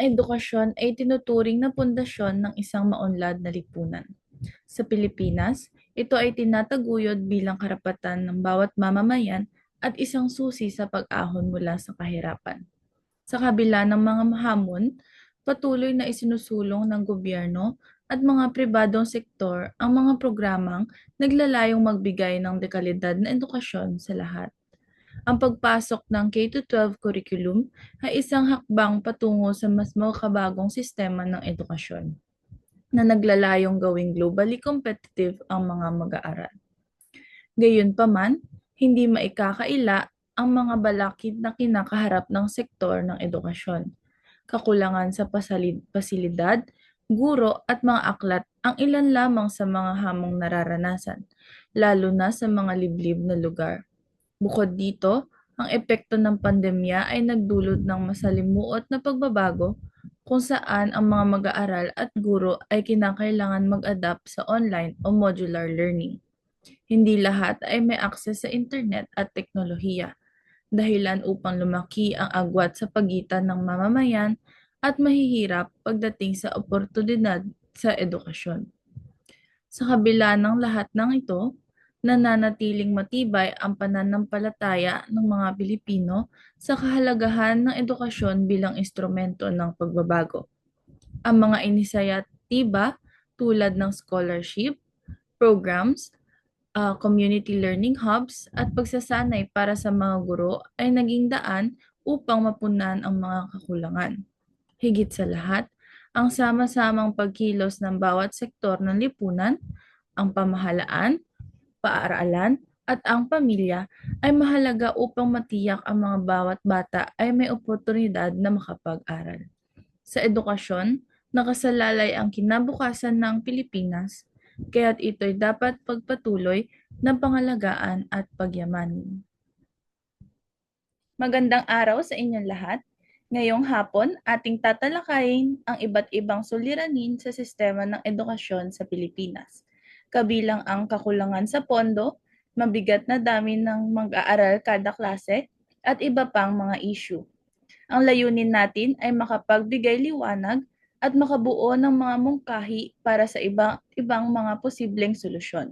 edukasyon ay tinuturing na pundasyon ng isang maunlad na lipunan. Sa Pilipinas, ito ay tinataguyod bilang karapatan ng bawat mamamayan at isang susi sa pag-ahon mula sa kahirapan. Sa kabila ng mga hamon, patuloy na isinusulong ng gobyerno at mga pribadong sektor ang mga programang naglalayong magbigay ng dekalidad na edukasyon sa lahat. Ang pagpasok ng K-12 curriculum ay isang hakbang patungo sa mas makabagong sistema ng edukasyon na naglalayong gawing globally competitive ang mga mag-aaral. Gayunpaman, hindi maikakaila ang mga balakid na kinakaharap ng sektor ng edukasyon. Kakulangan sa pasilidad, guro at mga aklat ang ilan lamang sa mga hamong nararanasan, lalo na sa mga liblib na lugar. Bukod dito, ang epekto ng pandemya ay nagdulot ng masalimuot na pagbabago kung saan ang mga mag-aaral at guro ay kinakailangan mag-adapt sa online o modular learning. Hindi lahat ay may akses sa internet at teknolohiya, dahilan upang lumaki ang agwat sa pagitan ng mamamayan at mahihirap pagdating sa oportunidad sa edukasyon. Sa kabila ng lahat ng ito, nananatiling matibay ang pananampalataya ng mga Pilipino sa kahalagahan ng edukasyon bilang instrumento ng pagbabago. Ang mga inisyatiba tulad ng scholarship, programs, community learning hubs at pagsasanay para sa mga guro ay naging daan upang mapunan ang mga kakulangan. Higit sa lahat, ang sama-samang pagkilos ng bawat sektor ng lipunan, ang pamahalaan, paaralan, at ang pamilya ay mahalaga upang matiyak ang mga bawat bata ay may oportunidad na makapag-aral. Sa edukasyon, nakasalalay ang kinabukasan ng Pilipinas, kaya't ito'y dapat pagpatuloy ng pangalagaan at pagyamanin. Magandang araw sa inyong lahat. Ngayong hapon, ating tatalakayin ang iba't ibang suliranin sa sistema ng edukasyon sa Pilipinas, kabilang ang kakulangan sa pondo, mabigat na dami ng mag-aaral kada klase, at iba pang mga issue. Ang layunin natin ay makapagbigay liwanag at makabuo ng mga mungkahi para sa ibang mga posibleng solusyon.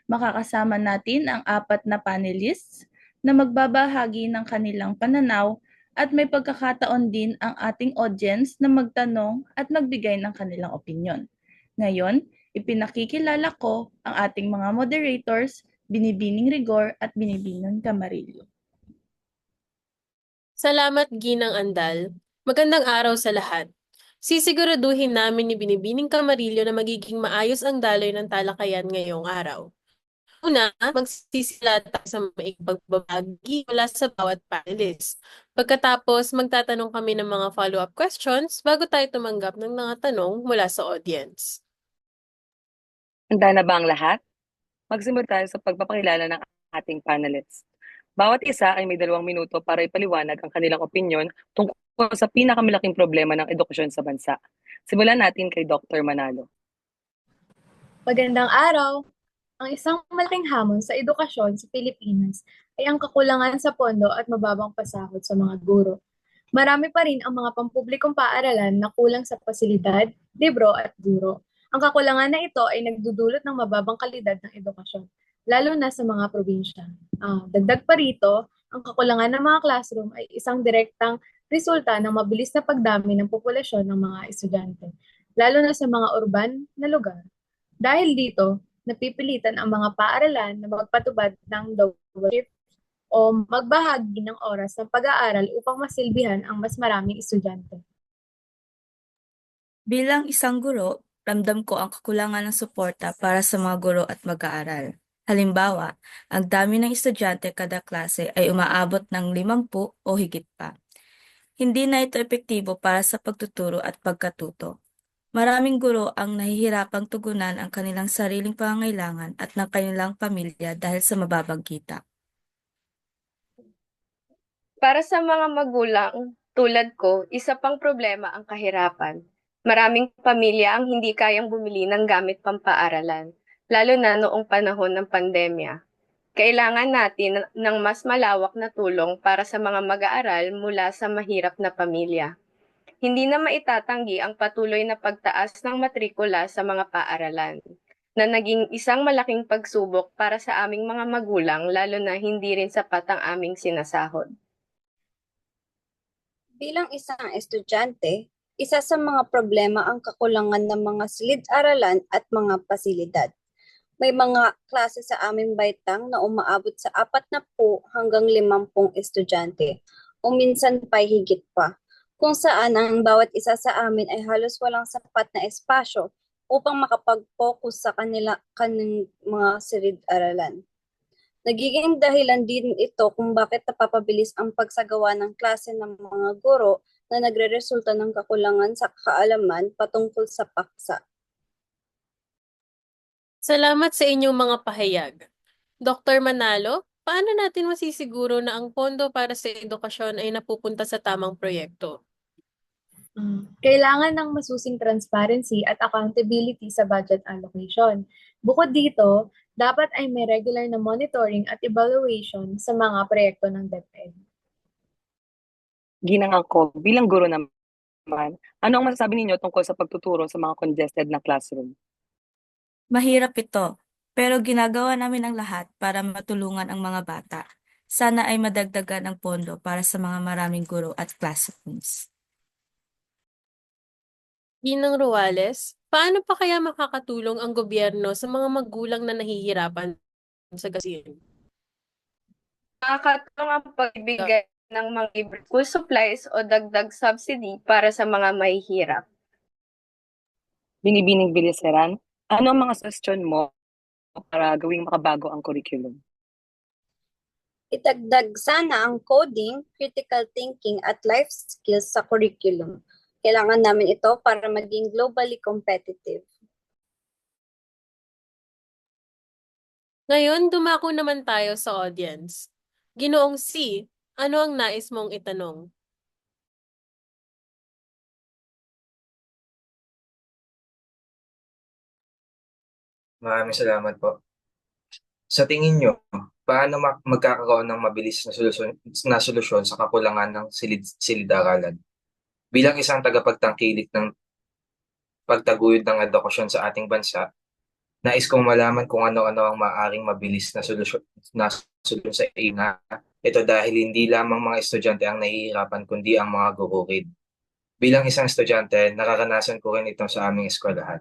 Makakasama natin ang 4 na panelists na magbabahagi ng kanilang pananaw at may pagkakataon din ang ating audience na magtanong at magbigay ng kanilang opinyon. Ngayon, ipinakikilala ko ang ating mga moderators, Binibining Rigor at Binibining Camarillo. Salamat, Ginang Andal. Magandang araw sa lahat. Sisiguraduhin namin ni Binibining Camarillo na magiging maayos ang daloy ng talakayan ngayong araw. Una, magsisilata sa maipagbabagi mula sa bawat panelist. Pagkatapos, magtatanong kami ng mga follow-up questions bago tayo tumanggap ng mga tanong mula sa audience. Handa na ba ang lahat? Magsimula tayo sa pagpapakilala ng ating panelists. Bawat isa ay may 2 minuto para ipaliwanag ang kanilang opinyon tungkol sa pinakamalaking problema ng edukasyon sa bansa. Simulan natin kay Dr. Manalo. Magandang araw! Ang isang malaking hamon sa edukasyon sa Pilipinas ay ang kakulangan sa pondo at mababang pasahod sa mga guro. Marami pa rin ang mga pampublikong paaralan na kulang sa pasilidad, libro at guro. Ang kakulangan na ito ay nagdudulot ng mababang kalidad ng edukasyon, lalo na sa mga probinsya. Dagdag pa rito, ang kakulangan ng mga classroom ay isang direktang resulta ng mabilis na pagdami ng populasyon ng mga estudyante, lalo na sa mga urban na lugar. Dahil dito, napipilitan ang mga paaralan na magpatubad ng double shift o magbahagi ng oras ng pag-aaral upang masilbihan ang mas maraming estudyante. Bilang isang guro, ramdam ko ang kakulangan ng suporta para sa mga guro at mag-aaral. Halimbawa, ang dami ng estudyante kada klase ay umaabot ng 50 o higit pa. Hindi na ito epektibo para sa pagtuturo at pagkatuto. Maraming guro ang nahihirapang tugunan ang kanilang sariling pangangailangan at ng kanilang pamilya dahil sa mababang kita. Para sa mga magulang, tulad ko, isa pang problema ang kahirapan. Maraming pamilya ang hindi kayang bumili ng gamit pampaaralan, lalo na noong panahon ng pandemya. Kailangan natin ng mas malawak na tulong para sa mga mag-aaral mula sa mahirap na pamilya. Hindi na maitatanggi ang patuloy na pagtaas ng matrikula sa mga paaralan, na naging isang malaking pagsubok para sa aming mga magulang lalo na hindi rin sapat ang aming sinasahod. Bilang isang estudyante, isa sa mga problema ang kakulangan ng mga silid-aralan at mga pasilidad. May mga klase sa aming baitang na umaabot sa 40 hanggang 50 estudyante o minsan pa higit pa, kung saan ang bawat isa sa amin ay halos walang sapat na espasyo upang makapag-focus sa kanilang mga silid-aralan. Nagiging dahilan din ito kung bakit napapabilis ang pagsagawa ng klase ng mga guro na nagreresulta ng kakulangan sa kaalaman patungkol sa paksa. Salamat sa inyong mga pahayag. Dr. Manalo, paano natin masisiguro na ang pondo para sa edukasyon ay napupunta sa tamang proyekto? Kailangan ng masusing transparency at accountability sa budget allocation. Bukod dito, dapat ay may regular na monitoring at evaluation sa mga proyekto ng DepEd. Ginang ako, bilang guro naman, ano ang masasabi ninyo tungkol sa pagtuturo sa mga congested na classroom? Mahirap ito, pero ginagawa namin ang lahat para matulungan ang mga bata. Sana ay madagdagan ang pondo para sa mga maraming guro at classrooms. Ginang Ruales, paano pa kaya makakatulong ang gobyerno sa mga magulang na nahihirapan sa gastusin? Nakakatulong ang pagbigay ng mga libreng school supplies o dagdag subsidy para sa mga mahihirap. Binibining Biliseran, ano ang mga suggestion mo para gawing makabago ang curriculum? Itagdag sana ang coding, critical thinking at life skills sa curriculum. Kailangan namin ito para maging globally competitive. Ngayon, dumako naman tayo sa audience. Ginoong C, ano ang nais mong itanong? Maraming salamat po. Sa tingin nyo, paano magkakaroon ng mabilis na solusyon sa kakulangan ng silid-aralan? Bilang isang tagapagtangkilik ng pagtaguyod ng edukasyon sa ating bansa, nais kong malaman kung ano-ano ang maaaring mabilis na solusyon sa ina. Ito dahil hindi lamang mga estudyante ang nahihirapan kundi ang mga guro rin. Bilang isang estudyante, nararanasan ko rin ito sa aming eskwelahan.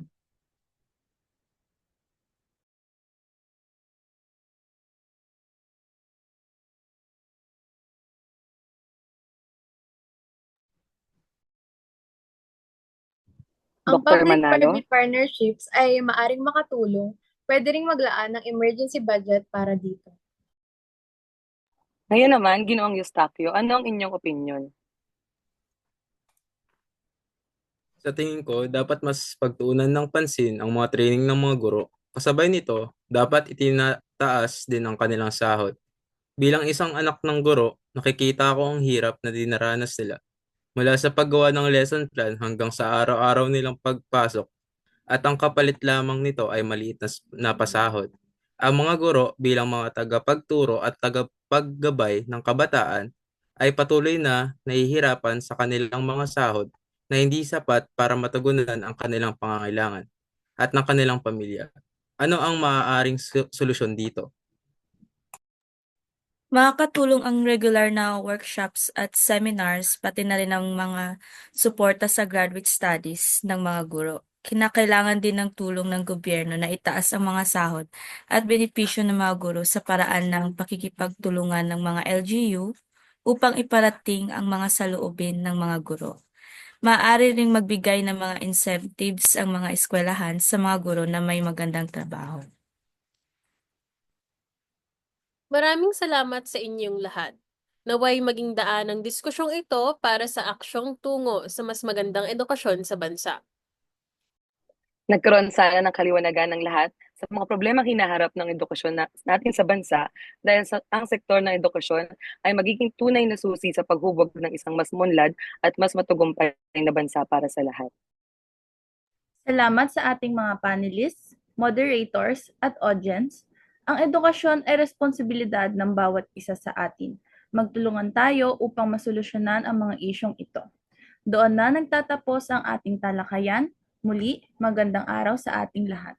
Ang Dr. Manalo? public-private partnerships ay maaring makatulong, pwede ring maglaan ng emergency budget para dito. Ngayon naman, Ginoong Eustachio, ano ang inyong opinion? Sa tingin ko, dapat mas pagtuunan ng pansin ang mga training ng mga guro. Kasabay nito, dapat itinataas din ang kanilang sahod. Bilang isang anak ng guro, nakikita ko ang hirap na dinaranas nila. Mula sa paggawa ng lesson plan hanggang sa araw-araw nilang pagpasok at ang kapalit lamang nito ay maliit na pasahod. Ang mga guro bilang mga tagapagturo at tagapaggabay ng kabataan ay patuloy na nahihirapan sa kanilang mga sahod na hindi sapat para matugunan ang kanilang pangangailangan at ng kanilang pamilya. Ano ang maaaring solusyon dito? Makakatulong ang regular na workshops at seminars, pati na rin ang mga suporta sa graduate studies ng mga guro. Kinakailangan din ng tulong ng gobyerno na itaas ang mga sahod at benepisyo ng mga guro sa paraan ng pakikipagtulungan ng mga LGU upang iparating ang mga saloobin ng mga guro. Maaari ring magbigay ng mga incentives ang mga eskwelahan sa mga guro na may magandang trabaho. Maraming salamat sa inyong lahat. Naway maging daan ang diskusyong ito para sa aksyong tungo sa mas magandang edukasyon sa bansa. Nagkaroon sana ng kaliwanagan ng lahat sa mga problemang hinaharap ng edukasyon natin sa bansa dahil ang sektor ng edukasyon ay magiging tunay na susi sa paghubog ng isang mas munlad at mas matagumpay na bansa para sa lahat. Salamat sa ating mga panelists, moderators, at audience. Ang edukasyon ay responsibilidad ng bawat isa sa atin. Magtulungan tayo upang masolusyonan ang mga isyong ito. Doon na nagtatapos ang ating talakayan. Muli, magandang araw sa ating lahat.